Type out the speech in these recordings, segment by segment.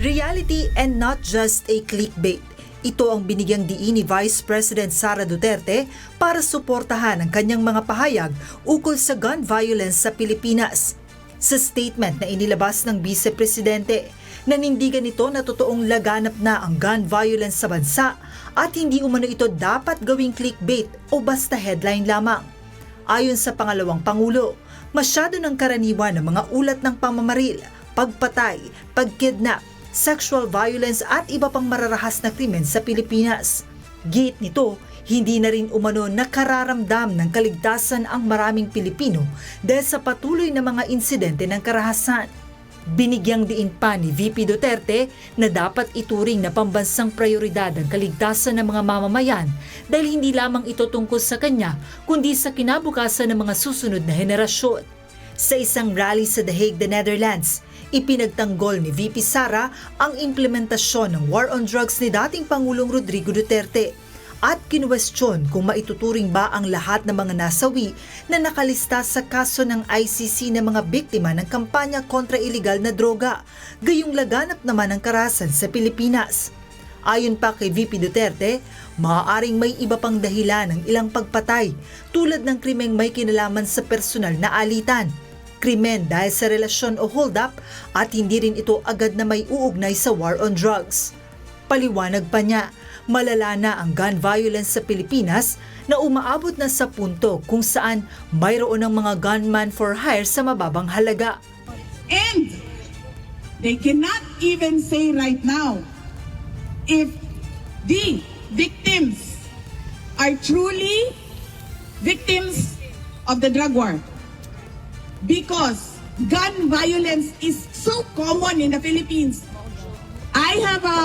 Reality and not just a clickbait. Ito ang binigyang diin ni Vice President Sara Duterte para suportahan ang kanyang mga pahayag ukol sa gun violence sa Pilipinas. Sa statement na inilabas ng Vice Presidente, nanindigan nito na totoong laganap na ang gun violence sa bansa at hindi umano ito dapat gawing clickbait o basta headline lamang. Ayon sa pangalawang Pangulo, masyado ng karaniwan ng mga ulat ng pamamaril, pagpatay, pagkidnap, sexual violence at iba pang mararahas na krimen sa Pilipinas. Giit nito, hindi na rin umano nakararamdam ng kaligtasan ang maraming Pilipino dahil sa patuloy na mga insidente ng karahasan. Binigyang diin pa ni VP Duterte na dapat ituring na pambansang prioridad ang kaligtasan ng mga mamamayan dahil hindi lamang ito tungkol sa kanya kundi sa kinabukasan ng mga susunod na henerasyon. Sa isang rally sa The Hague, the Netherlands, ipinagtanggol ni VP Sara ang implementasyon ng war on drugs ni dating Pangulong Rodrigo Duterte at kinuwestiyon kung maituturing ba ang lahat ng mga nasawi na nakalista sa kaso ng ICC na mga biktima ng kampanya kontra iligal na droga, gayong laganap naman ang karahasan sa Pilipinas. Ayon pa kay VP Duterte, maaaring may iba pang dahilan ng ilang pagpatay tulad ng krimeng may kinalaman sa personal na alitan, krimen dahil sa relasyon o hold-up at hindi rin ito agad na may uugnay sa war on drugs. Paliwanag pa niya, malala na ang gun violence sa Pilipinas na umaabot na sa punto kung saan mayroon ng mga gunman for hire sa mababang halaga. And they cannot even say right now if the victims are truly victims of the drug war. Because gun violence is so common in the Philippines. I have a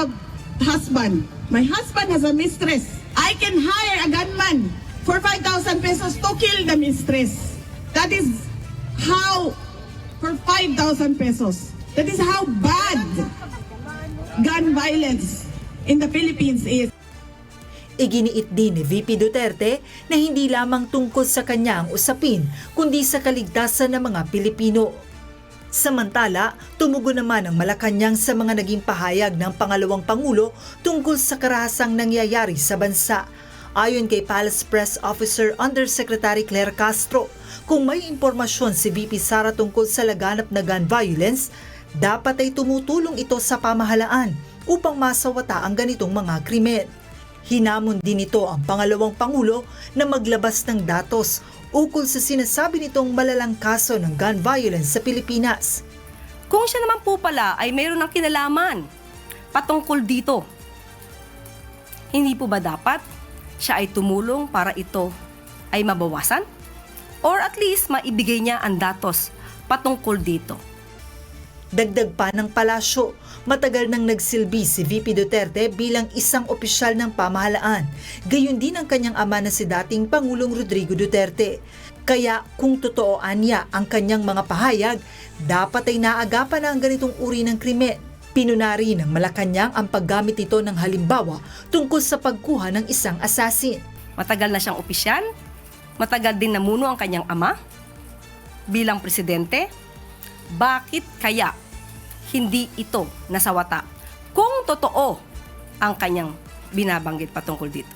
husband. My husband has a mistress. I can hire a gunman for 5,000 pesos to kill the mistress. That is how, for 5,000 pesos. That is how bad gun violence in the Philippines is. Iginiit din ni VP Duterte na hindi lamang tungkol sa kanya ang usapin, kundi sa kaligtasan ng mga Pilipino. Samantala, tumugon naman ang Malacanang sa mga naging pahayag ng pangalawang Pangulo tungkol sa karahasang nangyayari sa bansa. Ayon kay Palace Press Officer Undersecretary Claire Castro, kung may impormasyon si VP Sara tungkol sa laganap na gun violence, dapat ay tumutulong ito sa pamahalaan upang masawata ang ganitong mga krimen. Hinamon din ito ang pangalawang Pangulo na maglabas ng datos ukol sa sinasabi nitong malalang kaso ng gun violence sa Pilipinas. Kung siya naman po pala ay mayroon ng kinalaman patungkol dito, hindi po ba dapat siya ay tumulong para ito ay mabawasan? Or at least maibigay niya ang datos patungkol dito? Dagdag pa ng palasyo, matagal nang nagsilbi si VP Duterte bilang isang opisyal ng pamahalaan. Gayon din ang kanyang ama na si dating Pangulong Rodrigo Duterte. Kaya kung totoo anya ang kanyang mga pahayag, dapat ay naagapan na ang ganitong uri ng krimen. Pinunari ng Malacanang ang paggamit ito ng halimbawa tungkol sa pagkuha ng isang asasin. Matagal na siyang opisyal, matagal din namuno ang kanyang ama bilang presidente. Bakit kaya hindi ito nasawata kung totoo ang kanyang binabanggit patungkol dito?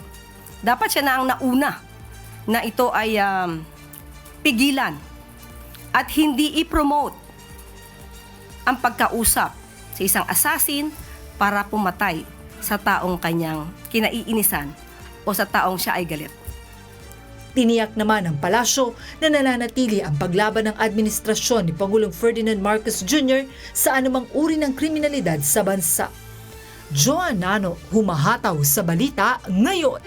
Dapat siya na ang nauna na ito ay pigilan at hindi i-promote ang pagkausap sa isang assassin para pumatay sa taong kanyang kinaiinisan o sa taong siya ay galit. Tiniyak naman ng palasyo na nananatili ang paglaban ng administrasyon ni Pangulong Ferdinand Marcos Jr. sa anumang uri ng kriminalidad sa bansa. Joanano, humahataw sa balita ngayon.